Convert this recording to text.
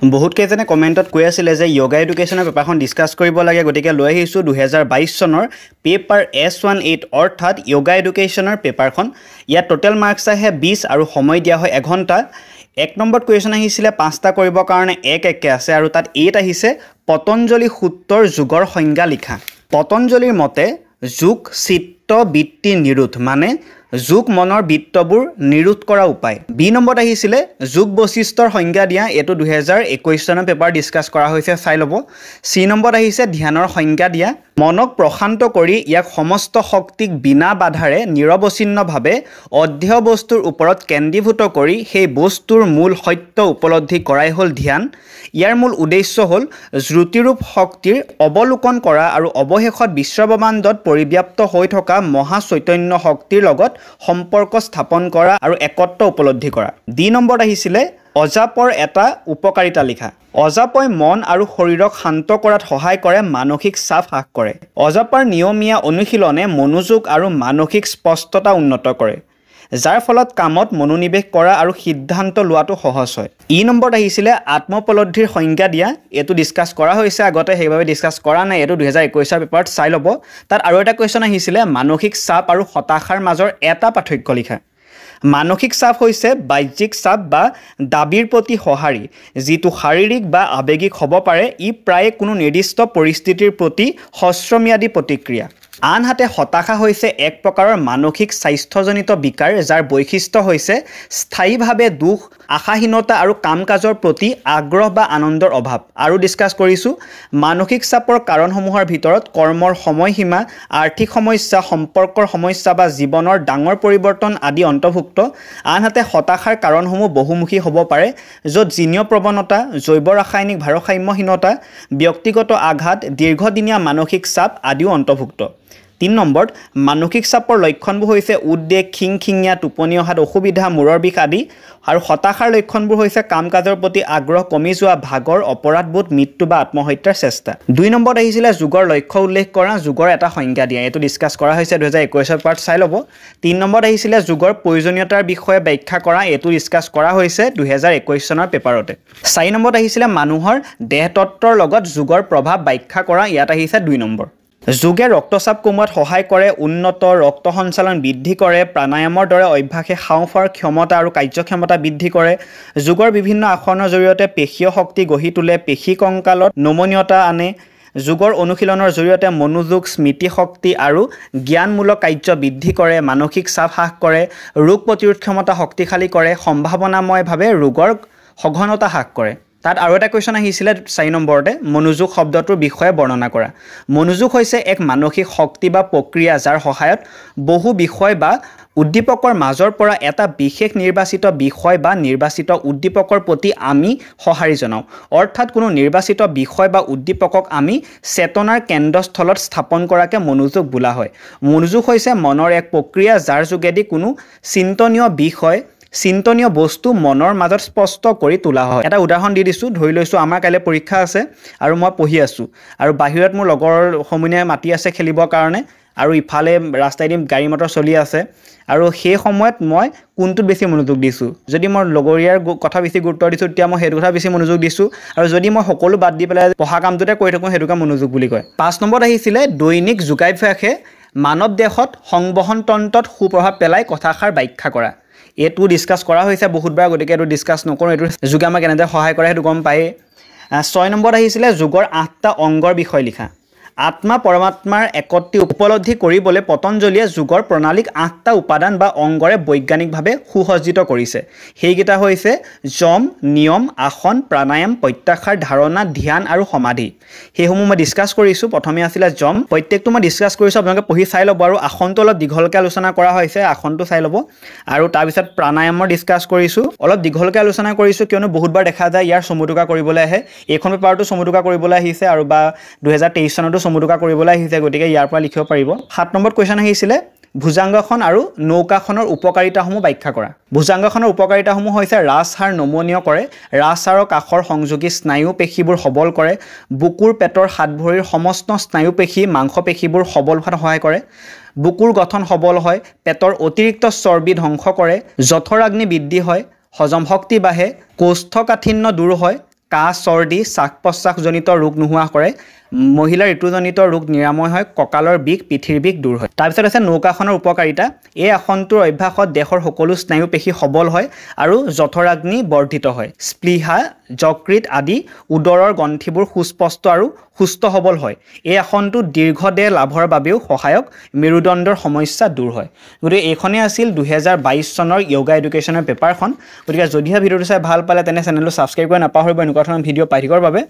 বহুত কেইজনে কমেণ্টত কৈ আছিলে যে য়োগা এডুকেশ্যনৰ পেপাৰখন ডিছকাছ কৰিব লাগে, গতিকে লৈ আহিছোঁ 2022 চনৰ পেপাৰ S18 অৰ্থাৎ য়োগা এডুকেশ্যনৰ পেপাৰখন। ইয়াত টোটেল মাৰ্কছ আহে 20 আৰু সময় দিয়া হয় 1 ঘণ্টা। 1 নম্বৰত কুৱেশ্যন আহিছিলে 5টা কৰিবৰ কাৰণে 1 আছে আৰু তাত 8 আহিছে পতঞ্জলি সূত্ৰৰ যোগৰ সংজ্ঞা লিখা। পতঞ্জলিৰ মতে যোগ চিত্ত বৃত্তি নিৰোধ মানে যোগ মনৰ বৃত্তবোৰ নিৰোধ কৰা উপায়। বি নম্বৰত আহিছিলে যোগ বৈশিষ্ট্যৰ সংজ্ঞা দিয়া, এইটো 2021 চনৰ পেপাৰ ডিছকাছ কৰা হৈছে, চাই ল'ব। চি নম্বৰত আহিছে ধ্যানৰ সংজ্ঞা দিয়া, মনক প্ৰশান্ত কৰি ইয়াক সমস্ত শক্তিক বিনা বাধাৰে নিৰৱচ্ছিন্নভাৱে অধ্যেয় বস্তুৰ ওপৰত কেন্দ্ৰীভূত কৰি সেই বস্তুৰ মূল সত্য উপলব্ধি কৰাই হ'ল ধ্যান। ইয়াৰ মূল উদ্দেশ্য হ'ল শ্ৰুতিৰূপ শক্তিৰ অৱলোকন কৰা আৰু অৱশেষত বিশ্বব্ৰহ্মাণ্ডত পৰিব্যাপ্ত হৈ থকা মহা চৈতন্য শক্তিৰ লগত সম্পৰ্ক স্থাপন কৰা আৰু একত্ব উপলব্ধি কৰা। ডি নম্বৰত আহিছিলে অজাপৰ এটা উপকাৰিতা লিখা। অজাপই মন আৰু শৰীৰক শান্ত কৰাত সহায় কৰে, মানসিক চাপ হ্ৰাস কৰে। অজাপাৰ নিয়মীয়া অনুশীলনে মনোযোগ আৰু মানসিক স্পষ্টতা উন্নত কৰে, যাৰ ফলত কামত মনোনিৱেশ কৰা আৰু সিদ্ধান্ত লোৱাটো সহজ হয়। ই নম্বৰত আহিছিলে আত্মোপলব্ধিৰ সংজ্ঞা দিয়া, এইটো ডিছকাছ কৰা হৈছে আগতে, সেইবাবে ডিছকাছ কৰা নাই, এইটো 2021 পেপাৰত চাই ল'ব। তাত আৰু এটা কুৱেশ্যন আহিছিলে মানসিক চাপ আৰু হতাশাৰ মাজৰ এটা পাৰ্থক্য লিখা। মানসিক চাপ হৈছে বাহ্যিক চাপ বা দাবীৰ প্ৰতি সঁহাৰি, যিটো শাৰীৰিক বা আৱেগিক হ'ব পাৰে। ই প্ৰায়ে কোনো নিৰ্দিষ্ট পৰিস্থিতিৰ প্ৰতি হ্ৰস্বম্যাদী প্ৰতিক্ৰিয়া। আনহাতে হতাশা হৈছে এক প্ৰকাৰৰ মানসিক স্বাস্থ্যজনিত বিকাৰ, যাৰ বৈশিষ্ট্য হৈছে স্থায়ীভাৱে দুখ, আশাহীনতা আৰু কাম কাজৰ প্ৰতি আগ্ৰহ বা আনন্দৰ অভাৱ। আৰু ডিছকাছ কৰিছোঁ মানসিক চাপৰ কাৰণসমূহৰ ভিতৰত কৰ্মৰ সময়সীমা, আৰ্থিক সমস্যা, সম্পৰ্কৰ সমস্যা বা জীৱনৰ ডাঙৰ পৰিৱৰ্তন আদি অন্তৰ্ভুক্ত। আনহাতে হতাশাৰ কাৰণসমূহ বহুমুখী হ'ব পাৰে, য'ত জিনীয় প্ৰৱণতা, জৈৱ ৰাসায়নিক ভাৰসাম্যহীনতা, ব্যক্তিগত আঘাত, দীৰ্ঘদিনীয়া মানসিক চাপ আদিও অন্তৰ্ভুক্ত। 3 নম্বৰত মানসিক চাপৰ লক্ষণবোৰ হৈছে উদ্বেগ, খিংখিঙীয়া, টোপনি অহাত অসুবিধা, মূৰৰ বিষ আদি। আৰু হতাশাৰ লক্ষণবোৰ হৈছে কাম কাজৰ প্ৰতি আগ্ৰহ কমি যোৱা, ভাগৰ, অপৰাধবোধ, মৃত্যু বা আত্মহত্যাৰ চেষ্টা। 2 নম্বৰত আহিছিলে যোগৰ লক্ষ্য উল্লেখ কৰা, যোগৰ এটা সংজ্ঞা দিয়া, এইটো ডিছকাছ কৰা হৈছে 2021 পাৰ্ট, চাই ল'ব। 3 নম্বৰত আহিছিলে যোগৰ প্ৰয়োজনীয়তাৰ বিষয়ে ব্যাখ্যা কৰা, এইটো ডিছকাছ কৰা হৈছে 2021 চনৰ পেপাৰতে। 4 নম্বৰত আহিছিলে মানুহৰ দেহতত্বৰ লগত যোগৰ প্ৰভাৱ ব্যাখ্যা কৰা, ইয়াত আহিছে 2 নম্বৰ। যোগে ৰক্তচাপ কমোৱাত সহায় কৰে, উন্নত ৰক্ত সঞ্চালন বৃদ্ধি কৰে, প্ৰাণায়ামৰ দৰে অভ্যাসে হাওঁফাওঁৰ ক্ষমতা আৰু কাৰ্যক্ষমতা বৃদ্ধি কৰে। যোগৰ বিভিন্ন আসনৰ জৰিয়তে পেশীয় শক্তি গঢ়ি তোলে, পেশী কংকালত নমনীয়তা আনে। যোগৰ অনুশীলনৰ জৰিয়তে মনোযোগ, স্মৃতিশক্তি আৰু জ্ঞানমূলক কাৰ্য বৃদ্ধি কৰে, মানসিক চাপ হ্ৰাস কৰে, ৰোগ প্ৰতিৰোধ ক্ষমতা শক্তিশালী কৰে, সম্ভাৱনাময়ভাৱে ৰোগৰ সঘনতা হ্ৰাস কৰে। তাত আৰু এটা কুৱেশ্যন আহিছিলে 4 নম্বৰতে মনোযোগ শব্দটোৰ বিষয়ে বৰ্ণনা কৰা। মনোযোগ হৈছে এক মানসিক শক্তি বা প্ৰক্ৰিয়া, যাৰ সহায়ত বহু বিষয় বা উদ্দীপকৰ মাজৰ পৰা এটা বিশেষ নিৰ্বাচিত বিষয় বা নিৰ্বাচিত উদ্দীপকৰ প্ৰতি আমি সঁহাৰি জনাওঁ। অৰ্থাৎ কোনো নিৰ্বাচিত বিষয় বা উদ্দীপকক আমি চেতনাৰ কেন্দ্ৰস্থলত স্থাপন কৰাকে মনোযোগ বোলা হয়। মনোযোগ হৈছে মনৰ এক প্ৰক্ৰিয়া, যাৰ যোগেদি কোনো চিন্তনীয় বস্তু মনৰ মাজত স্পষ্ট কৰি তোলা হয়। এটা উদাহৰণ দি দিছোঁ, ধৰি লৈছোঁ আমাৰ কাইলৈ পৰীক্ষা আছে আৰু মই পঢ়ি আছোঁ আৰু বাহিৰত মোৰ লগৰ সমনীয়াই মাতি আছে খেলিবৰ কাৰণে আৰু ইফালে ৰাস্তাইদি গাড়ী মটৰ চলি আছে আৰু সেই সময়ত মই কোনটোত বেছি মনোযোগ দিছোঁ। যদি মই লগৰীয়াৰ কথা বেছি গুৰুত্ব দিছোঁ তেতিয়া মই সেইটো কথা বেছি মনোযোগ দিছোঁ, আৰু যদি মই সকলো বাদ দি পেলাই পঢ়া কামটোতে কৰি থাকোঁ সেইটোকে মনোযোগ বুলি কয়। 5 নম্বৰত আহিছিলে দৈনিক যোগাভ্যাসে মানৱ দেহত সংবহন তন্ত্ৰত সুপ্ৰভাৱ পেলাই, কথাষাৰ ব্যাখ্যা কৰা। এইটো ডিছকাছ কৰা হৈছে বহুতবাৰ, গতিকে এইটো ডিছকাছ নকৰোঁ, এইটো যোগে আমাক কেনেদৰে সহায় কৰে সেইটো গম পায়েই। 6 নম্বৰত আহিছিলে যোগৰ 8টা অংগৰ বিষয়ে লিখা। আত্মা পৰমাত্মাৰ একত্ৰি উপলব্ধি কৰিবলৈ পতঞ্জলীয়ে যোগৰ প্ৰণালীক 8টা উপাদান বা অংগৰে বৈজ্ঞানিকভাৱে সুসজ্জিত কৰিছে। সেইকেইটা হৈছে যম, নিয়ম, আসন, প্ৰাণায়াম, প্ৰত্যাহাৰ, ধাৰণা, ধ্যান আৰু সমাধি। সেইসমূহ মই ডিছকাছ কৰিছোঁ। প্ৰথমে আছিলে যম, প্ৰত্যেকটো মই ডিছকাছ কৰিছোঁ, আপোনালোকে পঢ়ি চাই ল'ব। আৰু আসনটো অলপ দীঘলকৈ আলোচনা কৰা হৈছে, আসনটো চাই ল'ব। আৰু তাৰপিছত প্ৰাণায়ামৰ ডিছকাছ কৰিছোঁ, অলপ দীঘলকৈ আলোচনা কৰিছোঁ, কিয়নো বহুতবাৰ দেখা যায় ইয়াৰ চমুটোকা কৰিবলৈ আহে। এইখন পেপাৰটো চমুটোকা কৰিবলৈ আহিছে আৰু বা 2023 চনতো চমুটোকা কৰিবলৈ আহিছে, গতিকে ইয়াৰ পৰা লিখিব পাৰিব। 7 নম্বৰত কুৱেশ্যন আহিছিলে ভুজাংগাসন আৰু নৌকাসনৰ উপকাৰিতাসমূহ ব্যাখ্যা কৰা। ভুজাংগাসনৰ উপকাৰিতাসমূহ হৈছে ৰাজহাড় নমনীয় কৰে, ৰাজহাড়ৰ কাষৰ সংযোগী স্নায়ু পেশীবোৰ সবল কৰে, বুকুৰ, পেটৰ, হাত ভৰিৰ সমস্ত স্নায়ু পেশী, মাংসপেশীবোৰ সবল হোৱাত সহায় কৰে, বুকুৰ গঠন সবল হয়, পেটৰ অতিৰিক্ত চৰ্বি ধ্বংস কৰে, জঠৰাগ্নি বৃদ্ধি হয়, হজম শক্তি বাঢ়ে, কোষ্ঠকাঠিন্য দূৰ হয়, কাহ চৰ্দি শ্বাস প্ৰশ্বাসজনিত ৰোগ নোহোৱা কৰে মহিলাৰ ঋতুজনিত ৰোগ নিৰাময় হয় কঁকালৰ বিষ পিঠিৰ বিষ দূৰ হয় তাৰপিছত আছে নৌকাখনৰ উপকাৰিতা এই আসনটোৰ অভ্যাসত দেহৰ সকলো স্নায়ু পেশী সবল হয় আৰু জঠৰাগ্নি বৰ্ধিত হয় স্পৃহা যকৃত আদি উদৰৰ গ্ৰন্থিবোৰ সুস্পষ্ট আৰু সুস্থ সবল হয় এই আসনটো দীৰ্ঘদেহ লাভৰ বাবেও সহায়ক মেৰুদণ্ডৰ সমস্যা দূৰ হয় গতিকে এইখনে আছিল 2022 চনৰ য়োগা এডুকেশ্যনৰ পেপাৰখন গতিকে যদিহে ভিডিঅ'টো চাই ভাল পালে তেনে চেনেলটো ছাবস্ক্ৰাইব কৰি নাপাহৰিব এনেকুৱা ধৰণৰ ভিডিঅ' পাই থাকিবৰ বাবে